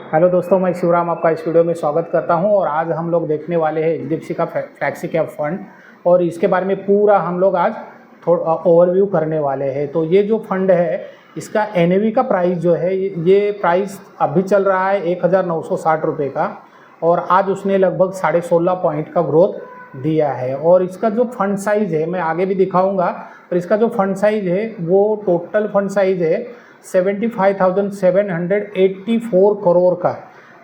Hello दोस्तों, मैं शिवराम आपका इस वीडियो में स्वागत करता हूं। और आज हम लोग देखने वाले हैं एचडीएफसी का फ्लैक्सी कैप फंड, और इसके बारे में पूरा हम लोग आज थोड़ा ओवरव्यू करने वाले हैं। तो ये जो फंड है इसका एनएवी का प्राइस जो है, ये प्राइस अभी चल रहा है 1960 रुपये का, और आज उसने लगभग 16.5 पॉइंट का ग्रोथ दिया है। और इसका जो फंड साइज़ है मैं आगे भी दिखाऊंगा, पर इसका जो फंड साइज़ है वो टोटल फंड साइज़ है 75,784 करोड़ का,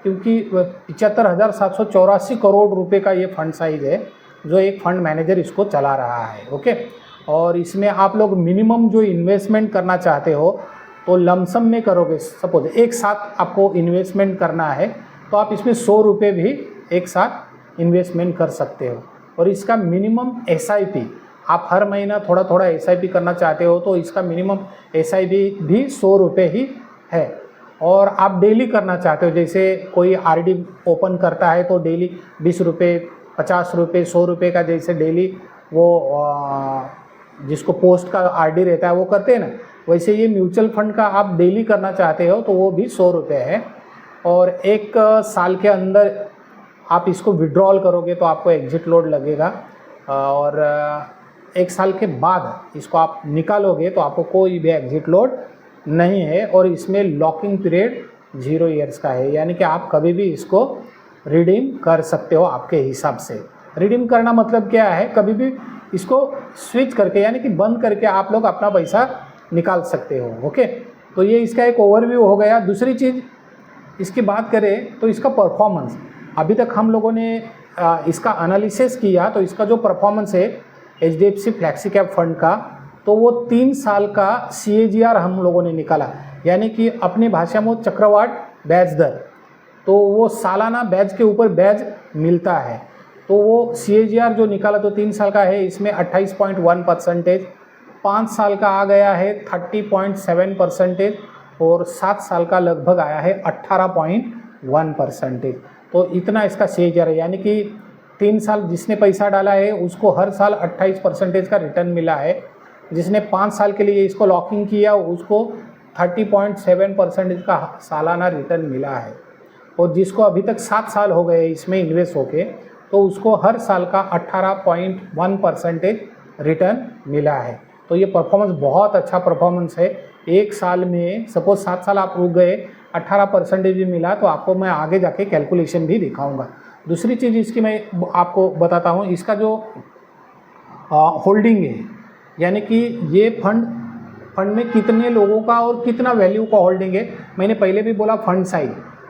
क्योंकि 75,784 करोड़ रुपए का ये फंड साइज है जो एक फंड मैनेजर इसको चला रहा है। ओके, और इसमें आप लोग मिनिमम जो इन्वेस्टमेंट करना चाहते हो तो लमसम में करोगे। सपोज एक साथ आपको इन्वेस्टमेंट करना है तो आप इसमें 100 रुपये भी एक साथ इन्वेस्टमेंट कर सकते हो। और इसका मिनिमम SIP, आप हर महीना थोड़ा थोड़ा SIP करना चाहते हो तो इसका मिनिमम SIP भी 100 रुपये ही है। और आप डेली करना चाहते हो, जैसे कोई RD ओपन करता है तो डेली 20 रुपये, 50 रुपये, 100 रुपये का जैसे डेली वो जिसको पोस्ट का RD रहता है वो करते हैं ना, वैसे ये म्यूचुअल फंड का आप डेली करना चाहते हो तो वो भी 100 रुपये है। और एक साल के अंदर आप इसको विड्रॉल करोगे तो आपको एग्जिट लोड लगेगा, और एक साल के बाद इसको आप निकालोगे तो आपको कोई भी एग्जिट लोड नहीं है। और इसमें लॉकिंग पीरियड 0 ईयर्स का है, यानी कि आप कभी भी इसको रिडीम कर सकते हो आपके हिसाब से। रिडीम करना मतलब क्या है, कभी भी इसको स्विच करके यानी कि बंद करके आप लोग अपना पैसा निकाल सकते हो। ओके, तो ये इसका एक ओवरव्यू हो गया। दूसरी चीज़ इसकी बात करें तो इसका परफॉर्मेंस, अभी तक हम लोगों ने इसका एनालिसिस किया तो इसका जो परफॉर्मेंस है HDFC फ्लैक्सी कैप फंड का, तो वो 3 साल का CAGR हम लोगों ने निकाला, यानी कि अपनी भाषा में चक्रवाट ब्याज दर, तो वो सालाना ब्याज के ऊपर ब्याज मिलता है। तो वो CAGR जो निकाला तो 3 साल का है, इसमें 28.1%, 5 साल का आ गया है 30.7%, और 7 साल का लगभग आया है 18.1%। तो इतना इसका CAGR है, यानी कि 3 साल जिसने पैसा डाला है उसको हर साल 28% का रिटर्न मिला है। जिसने 5 साल के लिए इसको लॉकिंग किया उसको 30.7% का सालाना रिटर्न मिला है। और जिसको अभी तक 7 साल हो गए इसमें इन्वेस्ट होके, तो उसको हर साल का 18.1% रिटर्न मिला है। तो ये परफॉर्मेंस बहुत अच्छा परफॉर्मेंस है। एक साल में सपोज 7 साल आप रुक गए, 18% भी मिला, तो आपको मैं आगे जाके कैलकुलेशन भी दिखाऊंगा। दूसरी चीज़ इसकी मैं आपको बताता हूँ, इसका जो होल्डिंग है, यानी कि ये फंड में कितने लोगों का और कितना वैल्यू का होल्डिंग है। मैंने पहले भी बोला फंड साइज,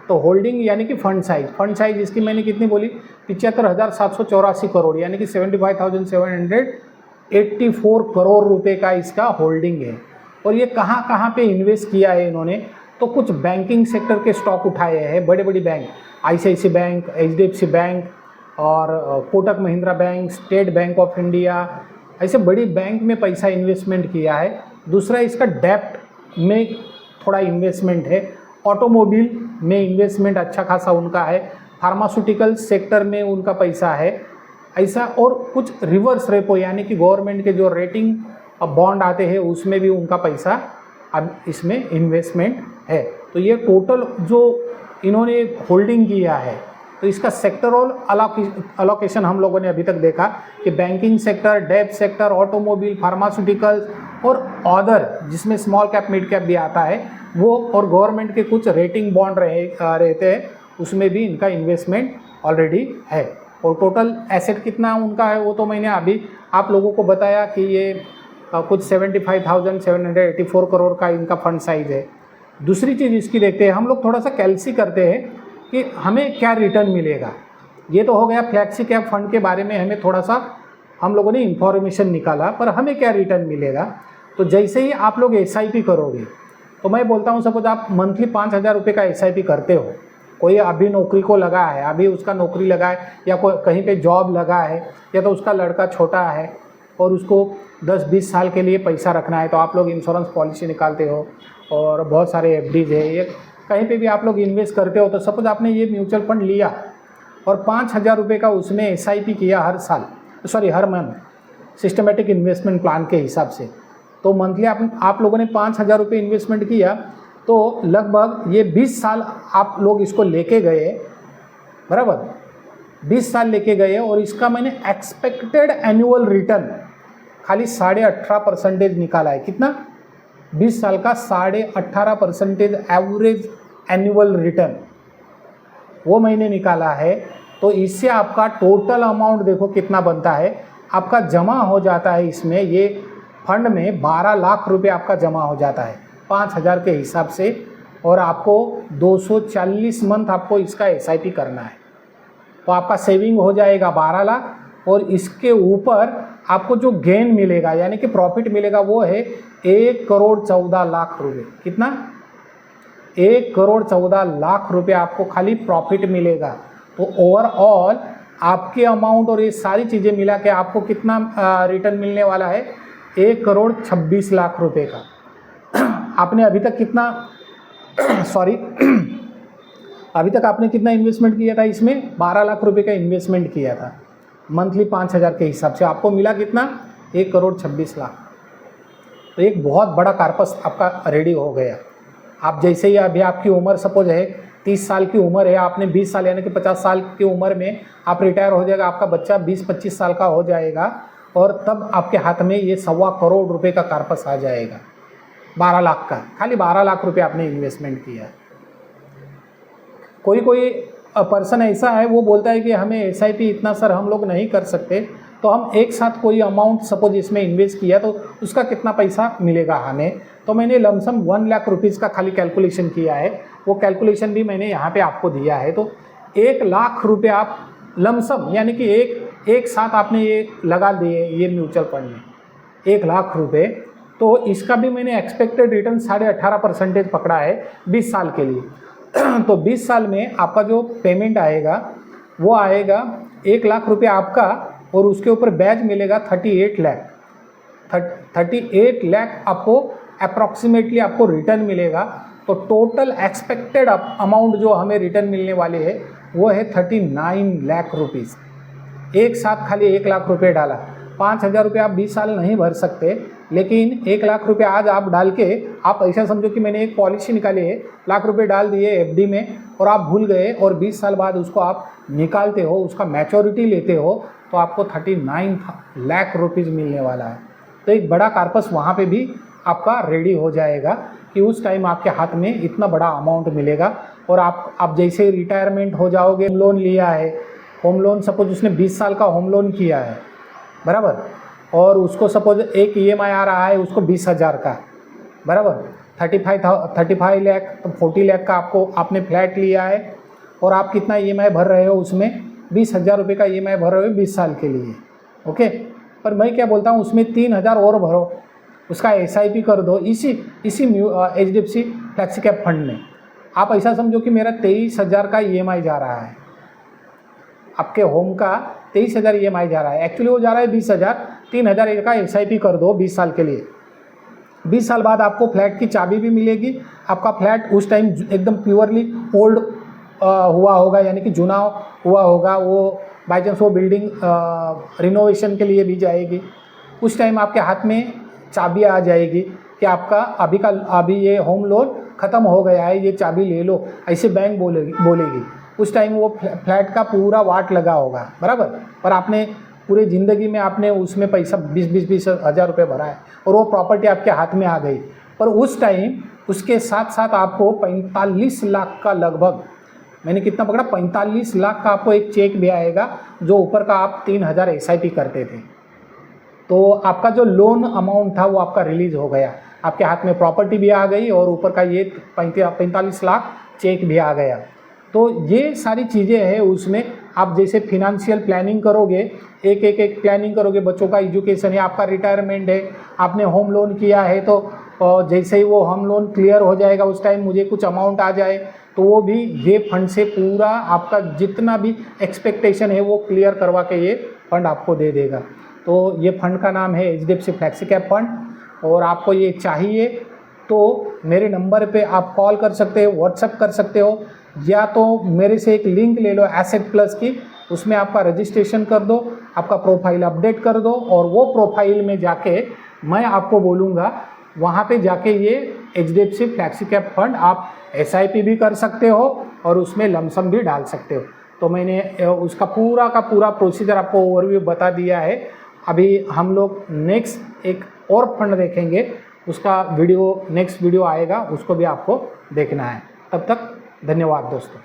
तो होल्डिंग यानी कि फंड साइज इसकी मैंने कितनी बोली, 75,784 करोड़, यानी कि 75,784 करोड़ रुपए का इसका होल्डिंग है। और ये कहाँ कहाँ पे इन्वेस्ट किया है इन्होंने, तो कुछ बैंकिंग सेक्टर के स्टॉक उठाए हैं, बड़े बड़े bank, ICICI bank, HDFC bank और Kotak Mahindra bank, State Bank of India, ऐसे बड़ी बैंक में पैसा इन्वेस्टमेंट किया है। दूसरा इसका डेप्ट में थोड़ा इन्वेस्टमेंट है, ऑटोमोबाइल में इन्वेस्टमेंट अच्छा खासा उनका है, फार्मास्यूटिकल सेक्टर में उनका पैसा है ऐसा, और कुछ रिवर्स रेपो यानी कि गवर्नमेंट के जो रेटिंग बॉन्ड आते हैं उसमें भी उनका पैसा अब इसमें इन्वेस्टमेंट है। तो ये टोटल जो इन्होंने होल्डिंग किया है, तो इसका सेक्टरल अलोकेशन हम लोगों ने अभी तक देखा कि बैंकिंग सेक्टर, डेब्ट सेक्टर, ऑटोमोबाइल, फार्मास्यूटिकल्स और अदर जिसमें स्मॉल कैप मिड कैप भी आता है वो, और गवर्नमेंट के कुछ रेटिंग बॉन्ड रहते हैं उसमें भी इनका इन्वेस्टमेंट ऑलरेडी है। और टोटल एसेट कितना उनका है वो तो मैंने अभी आप लोगों को बताया कि ये कुछ 75,784 करोड़ का इनका फंड साइज है। दूसरी चीज़ इसकी देखते हैं, हम लोग थोड़ा सा कैलसी करते हैं कि हमें क्या रिटर्न मिलेगा। ये तो हो गया फ्लैक्सी कैप फंड के बारे में, हमें थोड़ा सा हम लोगों ने इंफॉर्मेशन निकाला, पर हमें क्या रिटर्न मिलेगा। तो जैसे ही आप लोग SIP करोगे, तो मैं बोलता हूँ सपोज आप मंथली 5,000 रुपये का SIP करते हो, कोई अभी नौकरी को लगा है, अभी उसका नौकरी लगा है या कोई कहीं पे जॉब लगा है, या तो उसका लड़का छोटा है और उसको 10-20 साल के लिए पैसा रखना है, तो आप लोग इंश्योरेंस पॉलिसी निकालते हो, और बहुत सारे FDs है, ये कहीं पे भी आप लोग इन्वेस्ट करते हो। तो सपोज आपने ये म्यूचुअल फंड लिया और 5,000 रुपये का उसमें SIP किया हर मंथ सिस्टमेटिक इन्वेस्टमेंट प्लान के हिसाब से, तो मंथली आप लोगों ने 5,000 रुपये इन्वेस्टमेंट किया, तो लगभग ये 20 साल आप लोग इसको लेके गए, बराबर 20 साल लेके गए, और इसका मैंने एक्सपेक्टेड एनुअल रिटर्न खाली 18.5% निकाला है। कितना? 20 साल का 18.5% एवरेज एनुअल रिटर्न वो मैंने निकाला है। तो इससे आपका टोटल अमाउंट देखो कितना बनता है, आपका जमा हो जाता है इसमें, ये फंड में 12 लाख रुपए आपका जमा हो जाता है 5,000 के हिसाब से, और आपको 240 मंथ आपको इसका SIP करना है। तो आपका सेविंग हो जाएगा 12 लाख, और इसके ऊपर आपको जो गेन मिलेगा यानी कि प्रॉफिट मिलेगा वो है 1,14,00,000 रुपये। कितना? 1,14,00,000 रुपये आपको खाली प्रॉफिट मिलेगा। तो ओवरऑल आपके अमाउंट और ये सारी चीज़ें मिला के आपको कितना रिटर्न मिलने वाला है? 1,26,00,000 रुपये का। आपने अभी तक कितना सॉरी अभी तक आपने कितना इन्वेस्टमेंट किया था इसमें? 12 लाख रुपए का इन्वेस्टमेंट किया था, मंथली 5,000 के हिसाब से आपको मिला कितना? 1,26,00,000। तो एक बहुत बड़ा कार्पस आपका रेडी हो गया। आप जैसे ही अभी आपकी उम्र सपोज है 30 साल की उम्र है, आपने 20 साल यानी कि 50 साल की उम्र में आप रिटायर हो जाएगा, आपका बच्चा 20-25 साल का हो जाएगा, और तब आपके हाथ में ये 1.25 करोड़ रुपए का कार्पस आ जाएगा। 12 लाख का, खाली 12 लाख रुपए आपने इन्वेस्टमेंट किया। कोई पर्सन ऐसा है वो बोलता है कि हमें SIP इतना सर हम लोग नहीं कर सकते, तो हम एक साथ कोई अमाउंट सपोज इसमें इन्वेस्ट किया तो उसका कितना पैसा मिलेगा हमें। तो मैंने लमसम 1 लाख रुपीज़ का खाली कैलकुलेशन किया है, वो कैलकुलेशन भी मैंने यहाँ पे आपको दिया है। तो 1 लाख रुपये आप लमसम यानी कि एक साथ आपने ये लगा दिए ये म्यूचुअल फंड में 1 लाख रुपये। तो इसका भी मैंने एक्सपेक्टेड रिटर्न 18.5% पकड़ा है 20 साल के लिए। तो 20 साल में आपका जो पेमेंट आएगा वो आएगा 1 लाख रुपये आपका, और उसके ऊपर ब्याज मिलेगा 38 लाख। 38 लाख आपको अप्रॉक्सीमेटली आपको रिटर्न मिलेगा। तो टोटल एक्सपेक्टेड अमाउंट जो हमें रिटर्न मिलने वाले है वो है 39 लाख रुपीज़। एक साथ खाली 1 लाख रुपये डाला। 5,000 रुपये आप 20 साल नहीं भर सकते, लेकिन 1 लाख रुपये आज आप डाल के, आप ऐसा समझो कि मैंने एक पॉलिसी निकाली है, लाख रुपये डाल दिए FD में और आप भूल गए, और 20 साल बाद उसको आप निकालते हो, उसका मैच्योरिटी लेते हो, तो आपको 39 लाख रुपीज़ मिलने वाला है। तो एक बड़ा कार्पस वहाँ पे भी आपका रेडी हो जाएगा कि उस टाइम आपके हाथ में इतना बड़ा अमाउंट मिलेगा। और आप जैसे रिटायरमेंट हो जाओगे, लोन लिया है, होम लोन सपोज उसने 20 साल का होम लोन किया है, बराबर, और उसको सपोज एक EMI आ रहा है उसको 20,000 का, बराबर, 35 लाख, तो 40 लाख का आपने फ्लैट लिया है, और आप कितना EMI भर रहे हो उसमें? 20,000 रुपये का EMI भर रहे हो 20 साल के लिए। ओके, पर मैं क्या बोलता हूँ, उसमें 3,000 और भरो, उसका SIP कर दो इसी HDFC फ्लैक्सी कैप फंड में। आप ऐसा समझो कि मेरा 23,000 का EMI जा रहा है, आपके होम का 23,000 EMI जा रहा है, एक्चुअली वो जा रहा है 20,000, 3,000 का SIP कर दो 20 साल के लिए। 20 साल बाद आपको फ्लैट की चाबी भी मिलेगी। आपका फ्लैट उस टाइम एकदम प्योरली ओल्ड हुआ होगा, यानी कि चुना हुआ होगा, वो बाई चांस वो बिल्डिंग रिनोवेशन के लिए भी जाएगी। उस टाइम आपके हाथ में चाबी आ जाएगी कि आपका अभी ये होम लोन ख़त्म हो गया है, ये चाबी ले लो, ऐसे बैंक बोलेगी। उस टाइम वो फ्लैट का पूरा वाट लगा होगा, बराबर, पर आपने पूरे ज़िंदगी में आपने उसमें पैसा 20 हज़ार रुपये भरा है और वो प्रॉपर्टी आपके हाथ में आ गई। पर उस टाइम उसके साथ साथ आपको 45 लाख का लगभग, मैंने कितना पकड़ा, 45 लाख का आपको एक चेक भी आएगा, जो ऊपर का आप 3,000 SIP करते थे। तो आपका जो लोन अमाउंट था वो आपका रिलीज़ हो गया, आपके हाथ में प्रॉपर्टी भी आ गई और ऊपर का ये 45 लाख चेक भी आ गया। तो ये सारी चीज़ें हैं उसमें। आप जैसे फिनंशियल प्लानिंग करोगे, एक प्लानिंग करोगे, बच्चों का एजुकेशन है, आपका रिटायरमेंट है, आपने होम लोन किया है, तो जैसे ही वो होम लोन क्लियर हो जाएगा उस टाइम मुझे कुछ अमाउंट आ जाए, तो वो भी ये फंड से पूरा आपका जितना भी एक्सपेक्टेशन है वो क्लियर करवा के ये फंड आपको दे देगा। तो ये फंड का नाम है HDFC फ्लैक्सी कैप फंड, और आपको ये चाहिए तो मेरे नंबर पे आप कॉल कर सकते हो, व्हाट्सएप कर सकते हो, या तो मेरे से एक लिंक ले लो एसेट प्लस की, उसमें आपका रजिस्ट्रेशन कर दो, आपका प्रोफाइल अपडेट कर दो, और वो प्रोफाइल में जाके मैं आपको बोलूँगा वहाँ पे जाके ये HDFC फ्लैक्सी कैप फंड आप SIP भी कर सकते हो और उसमें लमसम भी डाल सकते हो। तो मैंने उसका पूरा का पूरा प्रोसीजर आपको ओवरव्यू बता दिया है। अभी हम लोग नेक्स्ट एक और फंड देखेंगे, उसका वीडियो नेक्स्ट वीडियो आएगा, उसको भी आपको देखना है। तब तक धन्यवाद दोस्तों।